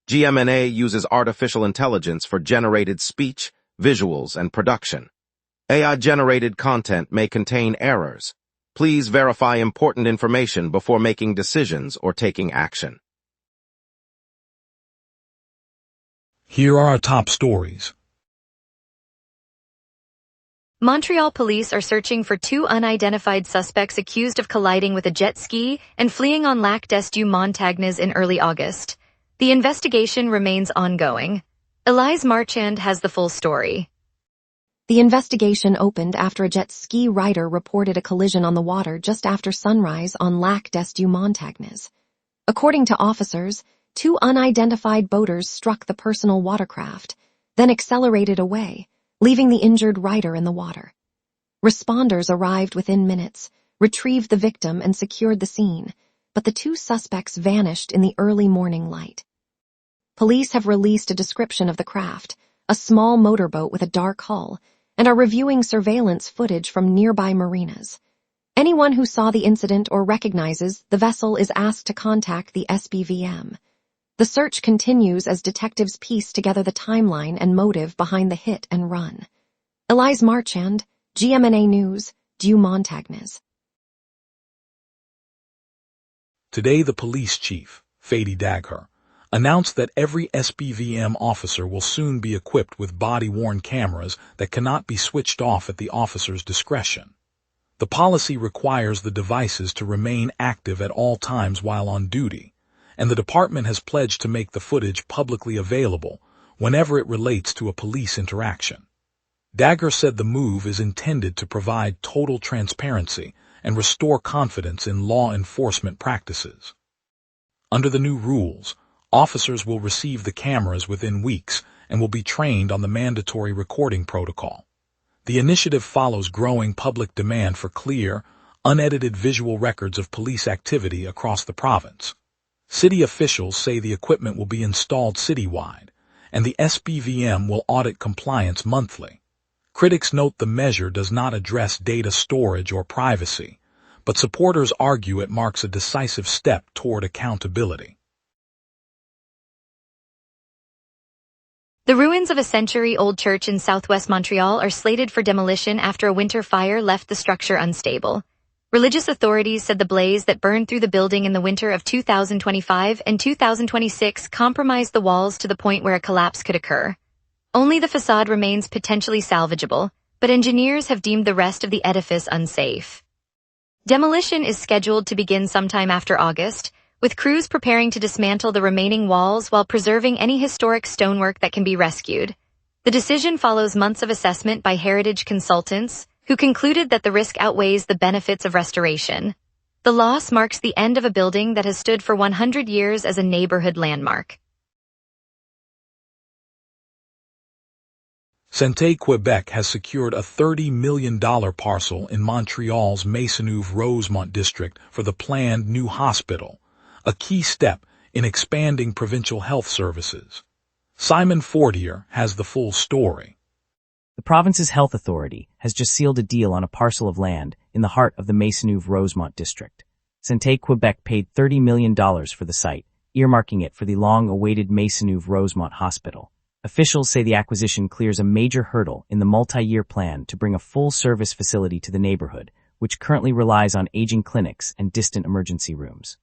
GMNA uses artificial intelligence for generated speech, visuals, and production. AI-generated content may contain errors. Please verify important information before making decisions or taking action. Here are our top stories. Montreal police are searching for two unidentified suspects accused of colliding with a jet ski and fleeing on Lac des Montagnes in early August. The investigation remains ongoing. Elise Marchand has the full story. The investigation opened after a jet ski rider reported a collision on the water just after sunrise on Lac des Montagnes. According to officers, two unidentified boaters struck the personal watercraft, then accelerated away, leaving the injured rider in the water. Responders arrived within minutes, retrieved the victim, and secured the scene, but the two suspects vanished in the early morning light. Police have released a description of the craft, a small motorboat with a dark hull, and are reviewing surveillance footage from nearby marinas. Anyone who saw the incident or recognizes the vessel is asked to contact the SPVM. The search continues as detectives piece together the timeline and motive behind the hit and run. Elise Marchand, GMNA News, Montagnes. Today, the police chief, Fadi Dagher, announced that every SPVM officer will soon be equipped with body-worn cameras that cannot be switched off at the officer's discretion. The policy requires the devices to remain active at all times while on duty, and the department has pledged to make the footage publicly available whenever it relates to a police interaction. Dagher said the move is intended to provide total transparency and restore confidence in law enforcement practices. Under the new rules, officers will receive the cameras within weeks and will be trained on the mandatory recording protocol. The initiative follows growing public demand for clear, unedited visual records of police activity across the province. City officials say the equipment will be installed citywide, and the SPVM will audit compliance monthly. Critics note the measure does not address data storage or privacy, but supporters argue it marks a decisive step toward accountability. The ruins of a century-old church in southwest Montreal are slated for demolition after a winter fire left the structure unstable. Religious authorities said the blaze that burned through the building in the winter of 2025 and 2026 compromised the walls to the point where a collapse could occur. Only the facade remains potentially salvageable, but engineers have deemed the rest of the edifice unsafe. Demolition is scheduled to begin sometime after August, with crews preparing to dismantle the remaining walls while preserving any historic stonework that can be rescued. The decision follows months of assessment by heritage consultants, who concluded that the risk outweighs the benefits of restoration. The loss marks the end of a building that has stood for 100 years as a neighborhood landmark. Santé Quebec has secured a $30 million parcel in Montreal's Maisonneuve-Rosemont district for the planned new hospital, a key step in expanding provincial health services. Simon Fortier has the full story. The province's health authority has just sealed a deal on a parcel of land in the heart of the Maisonneuve-Rosemont district. Santé Quebec paid $30 million for the site, earmarking it for the long-awaited Maisonneuve-Rosemont Hospital. Officials say the acquisition clears a major hurdle in the multi-year plan to bring a full-service facility to the neighborhood, which currently relies on aging clinics and distant emergency rooms.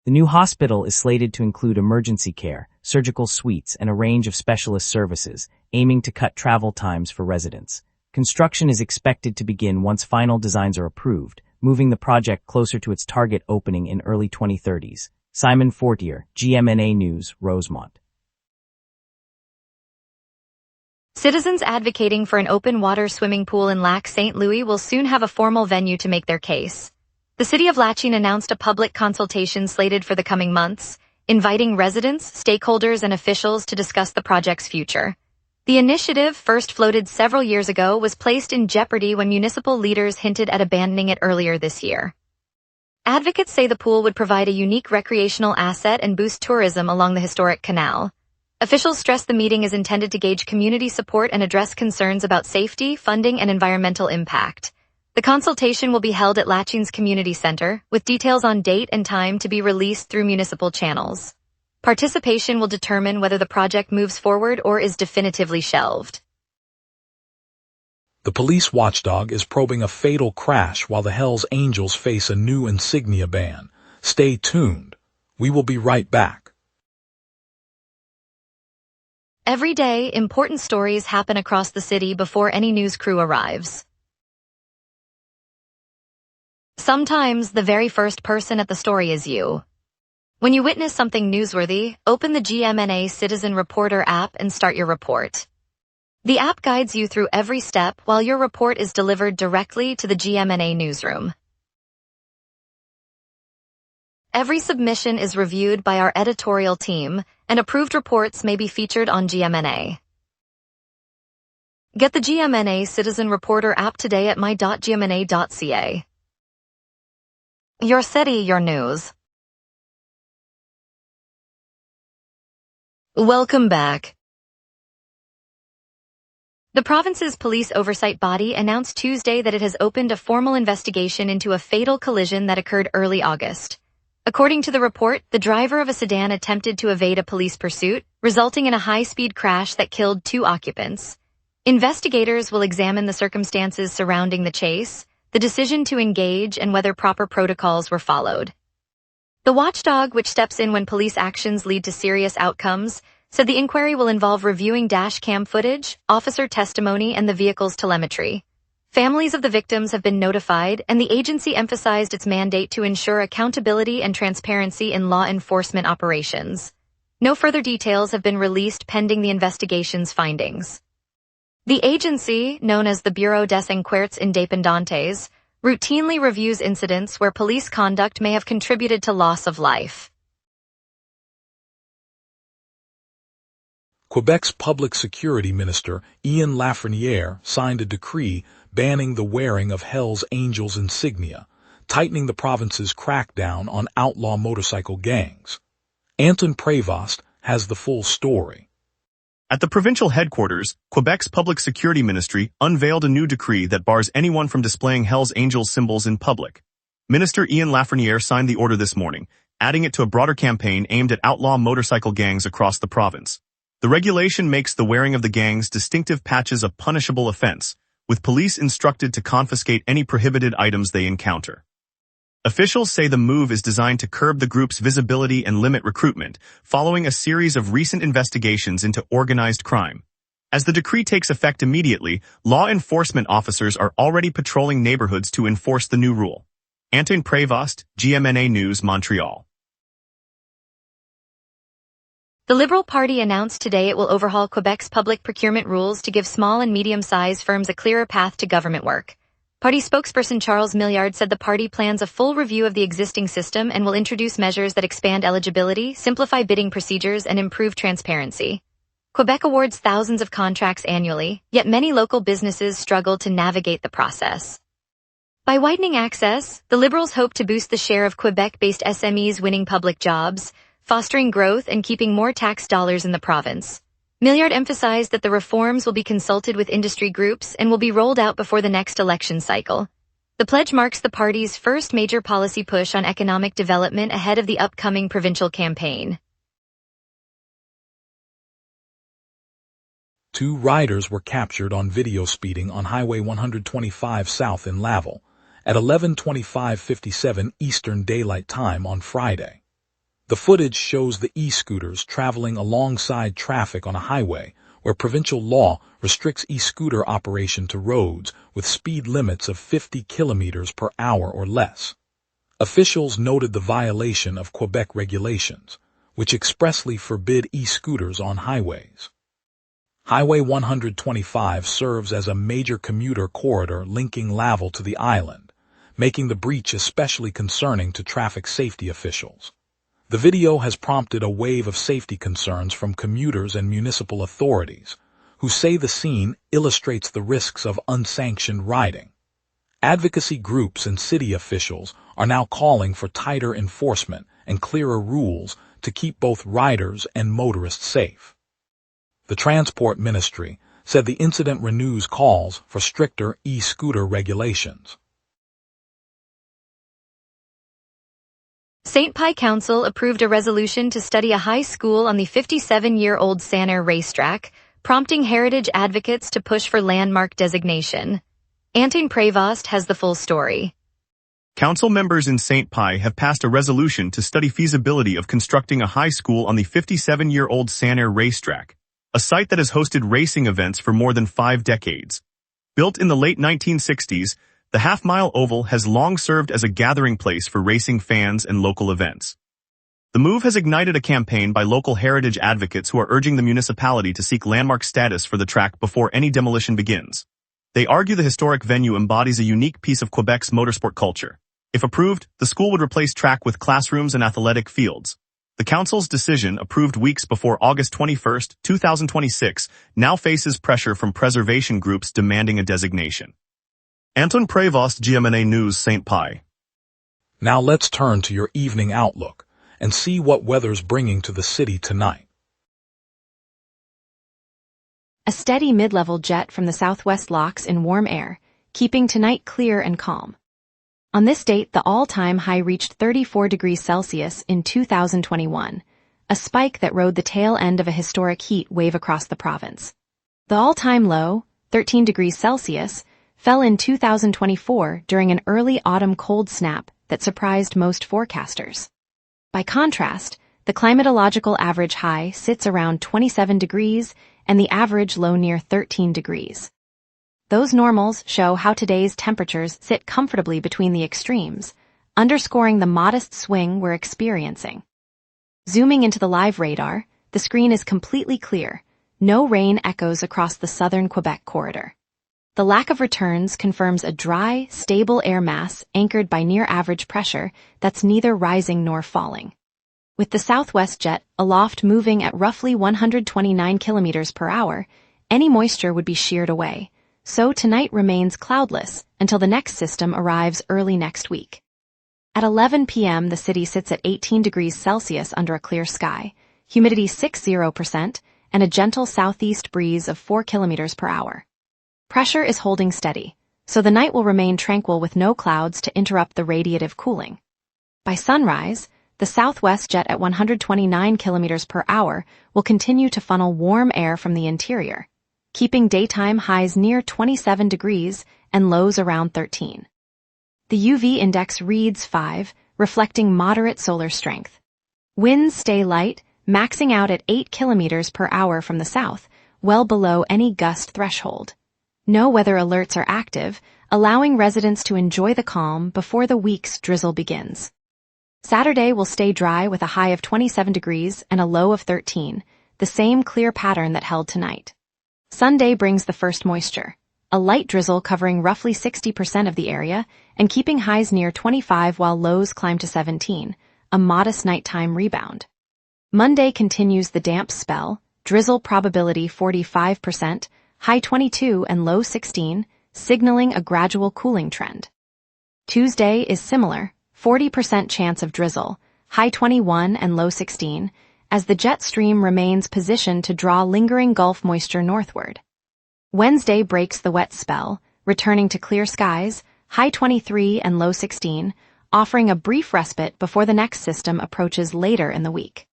The new hospital is slated to include emergency care, surgical suites, and a range of specialist services, aiming to cut travel times for residents. Construction is expected to begin once final designs are approved, moving the project closer to its target opening in early 2030s. Simon Fortier, GMNA News, Rosemont. Citizens advocating for an open-water swimming pool in Lac St. Louis will soon have a formal venue to make their case. The City of Lachine announced a public consultation slated for the coming months, inviting residents, stakeholders, and officials to discuss the project's future. The initiative, first floated several years ago, was placed in jeopardy when municipal leaders hinted at abandoning it earlier this year. Advocates say the pool would provide a unique recreational asset and boost tourism along the historic canal. Officials stress the meeting is intended to gauge community support and address concerns about safety, funding, and environmental impact. The consultation will be held at Lachine's Community Center, with details on date and time to be released through municipal channels. Participation will determine whether the project moves forward or is definitively shelved. The police watchdog is probing a fatal crash while the Hells Angels face a new insignia ban. Stay tuned. We will be right back. Every day, important stories happen across the city before any news crew arrives. Sometimes the very first person at the story is you. When you witness something newsworthy, open the GMNA Citizen Reporter app and start your report. The app guides you through every step while your report is delivered directly to the GMNA newsroom. Every submission is reviewed by our editorial team, and approved reports may be featured on GMNA. Get the GMNA Citizen Reporter app today at my.gmna.ca. Your city, your news. Welcome back. The province's police oversight body announced Tuesday that it has opened a formal investigation into a fatal collision that occurred early August. According to the report, the driver of a sedan attempted to evade a police pursuit, resulting in a high-speed crash that killed 2 occupants. Investigators will examine the circumstances surrounding the chase, the decision to engage, and whether proper protocols were followed. The watchdog, which steps in when police actions lead to serious outcomes, said the inquiry will involve reviewing dash cam footage, officer testimony, and the vehicle's telemetry. Families of the victims have been notified, and the agency emphasized its mandate to ensure accountability and transparency in law enforcement operations. No further details have been released pending the investigation's findings. The agency, known as the Bureau des Enquêtes Indépendantes, routinely reviews incidents where police conduct may have contributed to loss of life. Quebec's Public Security Minister, Ian Lafreniere, signed a decree banning the wearing of Hells Angels insignia, tightening the province's crackdown on outlaw motorcycle gangs. Anton Prévost has the full story. At the provincial headquarters, Quebec's Public Security Ministry unveiled a new decree that bars anyone from displaying Hells Angels symbols in public. Minister Ian Lafreniere signed the order this morning, adding it to a broader campaign aimed at outlaw motorcycle gangs across the province. The regulation makes the wearing of the gang's distinctive patches a punishable offense, with police instructed to confiscate any prohibited items they encounter. Officials say the move is designed to curb the group's visibility and limit recruitment, following a series of recent investigations into organized crime. As the decree takes effect immediately, law enforcement officers are already patrolling neighborhoods to enforce the new rule. Anton Prévost, GMNA News, Montreal. The Liberal Party announced today it will overhaul Quebec's public procurement rules to give small and medium-sized firms a clearer path to government work. Party spokesperson Charles Milliard said the party plans a full review of the existing system and will introduce measures that expand eligibility, simplify bidding procedures, and improve transparency. Quebec awards thousands of contracts annually, yet many local businesses struggle to navigate the process. By widening access, the Liberals hope to boost the share of Quebec-based SMEs winning public jobs, fostering growth and keeping more tax dollars in the province. Milliard emphasized that the reforms will be consulted with industry groups and will be rolled out before the next election cycle. The pledge marks the party's first major policy push on economic development ahead of the upcoming provincial campaign. 2 riders were captured on video speeding on Highway 125 South in Laval at 11:25:57 Eastern Daylight Time on Friday. The footage shows the e-scooters traveling alongside traffic on a highway where provincial law restricts e-scooter operation to roads with speed limits of 50 kilometers per hour or less. Officials noted the violation of Quebec regulations, which expressly forbid e-scooters on highways. Highway 125 serves as a major commuter corridor linking Laval to the island, making the breach especially concerning to traffic safety officials. The video has prompted a wave of safety concerns from commuters and municipal authorities, who say the scene illustrates the risks of unsanctioned riding. Advocacy groups and city officials are now calling for tighter enforcement and clearer rules to keep both riders and motorists safe. The Transport Ministry said the incident renews calls for stricter e-scooter regulations. St. Pie Council approved a resolution to study a high school on the 57-year-old Sanair racetrack, prompting heritage advocates to push for landmark designation. Anton Prevost has the full story. Council members in St. Pie have passed a resolution to study feasibility of constructing a high school on the 57-year-old Sanair racetrack, a site that has hosted racing events for more than 5 decades. Built in the late 1960s, the half-mile oval has long served as a gathering place for racing fans and local events. The move has ignited a campaign by local heritage advocates who are urging the municipality to seek landmark status for the track before any demolition begins. They argue the historic venue embodies a unique piece of Quebec's motorsport culture. If approved, the school would replace track with classrooms and athletic fields. The council's decision, approved weeks before August 21, 2026, now faces pressure from preservation groups demanding a designation. Anton Prevost, GMNA News, St. Pie. Now let's turn to your evening outlook and see what weather's bringing to the city tonight. A steady mid-level jet from the southwest locks in warm air, keeping tonight clear and calm. On this date, the all-time high reached 34 degrees Celsius in 2021, a spike that rode the tail end of a historic heat wave across the province. The all-time low, 13 degrees Celsius, fell in 2024 during an early autumn cold snap that surprised most forecasters. By contrast, the climatological average high sits around 27 degrees and the average low near 13 degrees. Those normals show how today's temperatures sit comfortably between the extremes, underscoring the modest swing we're experiencing. Zooming into the live radar, the screen is completely clear. No rain echoes across the southern Quebec corridor. The lack of returns confirms a dry, stable air mass anchored by near-average pressure that's neither rising nor falling. With the southwest jet aloft moving at roughly 129 kilometers per hour, any moisture would be sheared away, so tonight remains cloudless until the next system arrives early next week. At 11 p.m., the city sits at 18 degrees Celsius under a clear sky, humidity 60%, and a gentle southeast breeze of 4 kilometers per hour. Pressure is holding steady, so the night will remain tranquil with no clouds to interrupt the radiative cooling. By sunrise, the southwest jet at 129 kilometers per hour will continue to funnel warm air from the interior, keeping daytime highs near 27 degrees and lows around 13. The UV index reads 5, reflecting moderate solar strength. Winds stay light, maxing out at 8 kilometers per hour from the south, well below any gust threshold. No weather alerts are active, allowing residents to enjoy the calm before the week's drizzle begins. Saturday will stay dry with a high of 27 degrees and a low of 13, the same clear pattern that held tonight. Sunday brings the first moisture, a light drizzle covering roughly 60% of the area and keeping highs near 25 while lows climb to 17, a modest nighttime rebound. Monday continues the damp spell, drizzle probability 45%, high 22 and low 16, signaling a gradual cooling trend. Tuesday is similar, 40% chance of drizzle, high 21 and low 16, as the jet stream remains positioned to draw lingering Gulf moisture northward. Wednesday breaks the wet spell, returning to clear skies, high 23 and low 16, offering a brief respite before the next system approaches later in the week.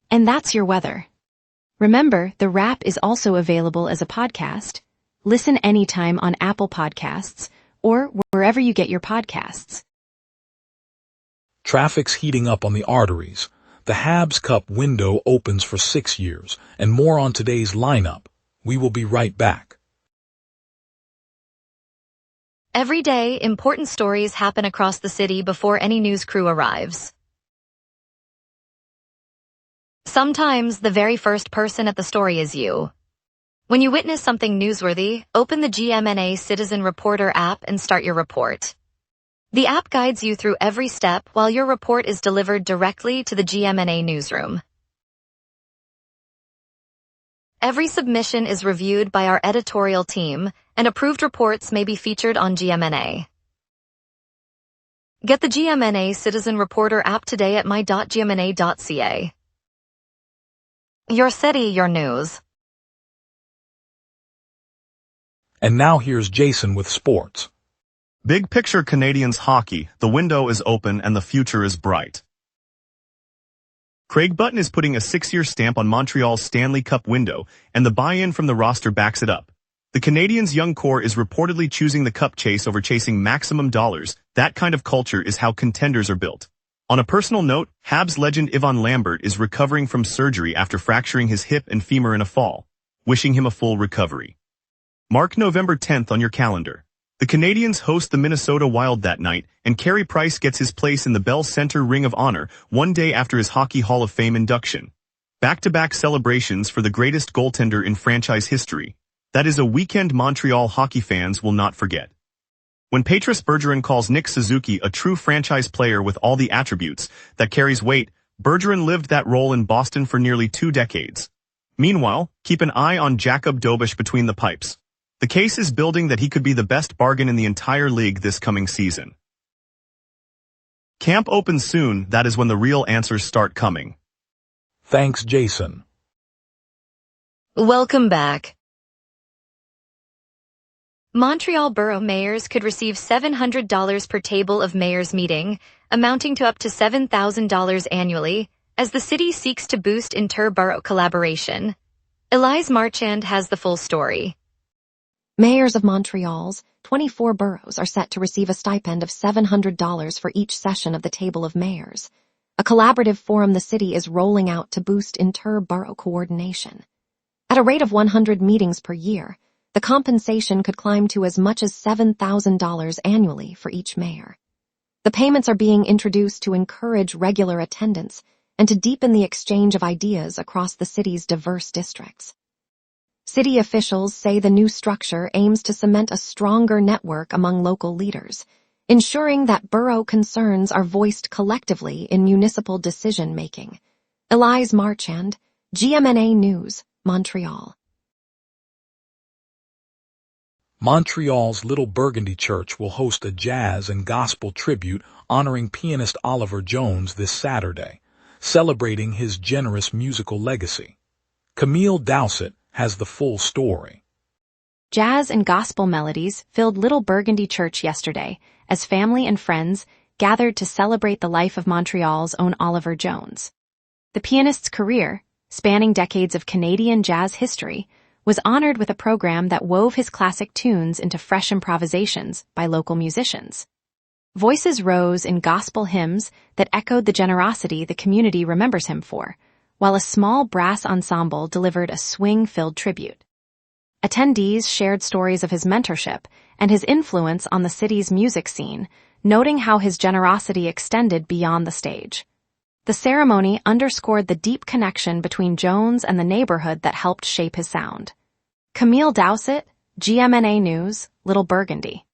And that's your weather. Remember, the wrap is also available as a podcast. Listen anytime on Apple Podcasts or wherever you get your podcasts. Traffic's heating up on the arteries. The Habs Cup window opens for 6 years, and more on today's lineup. We will be right back. Every day, important stories happen across the city before any news crew arrives. Sometimes the very first person at the story is you. When you witness something newsworthy, open the GMNA Citizen Reporter app and start your report. The app guides you through every step while your report is delivered directly to the GMNA newsroom. Every submission is reviewed by our editorial team, and approved reports may be featured on GMNA. Get the GMNA Citizen Reporter app today at my.gmna.ca. Your city, your news. And now here's Jason with sports. Big picture Canadians hockey, the window is open and the future is bright. Craig Button is putting a 6-year stamp on Montreal's Stanley Cup window, and the buy-in from the roster backs it up. The Canadiens' young core is reportedly choosing the cup chase over chasing maximum dollars. That kind of culture is how contenders are built. On a personal note, Habs legend Yvon Lambert is recovering from surgery after fracturing his hip and femur in a fall. Wishing him a full recovery. Mark November 10th on your calendar. The Canadiens host the Minnesota Wild that night, and Carey Price gets his place in the Bell Center Ring of Honor one day after his Hockey Hall of Fame induction. Back-to-back celebrations for the greatest goaltender in franchise history. That is a weekend Montreal hockey fans will not forget. When Patrice Bergeron calls Nick Suzuki a true franchise player with all the attributes that carries weight, Bergeron lived that role in Boston for nearly 2 decades. Meanwhile, keep an eye on Jacob Dobish between the pipes. The case is building that he could be the best bargain in the entire league this coming season. Camp opens soon, that is when the real answers start coming. Thanks, Jason. Welcome back. Montreal borough mayors could receive $700 per table of mayor's meeting, amounting to up to $7,000 annually, as the city seeks to boost inter-borough collaboration. Elise Marchand has the full story. Mayors of Montreal's 24 boroughs are set to receive a stipend of $700 for each session of the Table of Mayors, a collaborative forum the city is rolling out to boost inter-borough coordination. At a rate of 100 meetings per year, the compensation could climb to as much as $7,000 annually for each mayor. The payments are being introduced to encourage regular attendance and to deepen the exchange of ideas across the city's diverse districts. City officials say the new structure aims to cement a stronger network among local leaders, ensuring that borough concerns are voiced collectively in municipal decision-making. Elise Marchand, GMNA News, Montreal. Montreal's Little Burgundy Church will host a jazz and gospel tribute honoring pianist Oliver Jones this Saturday, celebrating his generous musical legacy. Camille Dowsett has the full story. Jazz and gospel melodies filled Little Burgundy Church yesterday as family and friends gathered to celebrate the life of Montreal's own Oliver Jones. The pianist's career, spanning decades of Canadian jazz history, was honored with a program that wove his classic tunes into fresh improvisations by local musicians. Voices rose in gospel hymns that echoed the generosity the community remembers him for, while a small brass ensemble delivered a swing-filled tribute. Attendees shared stories of his mentorship and his influence on the city's music scene, noting how his generosity extended beyond the stage. The ceremony underscored the deep connection between Jones and the neighborhood that helped shape his sound. Camille Dowsett, GMNA News, Little Burgundy.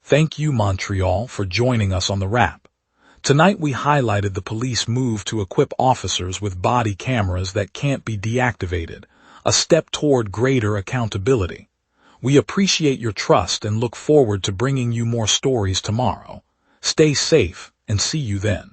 Thank you, Montreal, for joining us on The Wrap. Tonight we highlighted the police move to equip officers with body cameras that can't be deactivated, a step toward greater accountability. We appreciate your trust and look forward to bringing you more stories tomorrow. Stay safe and see you then.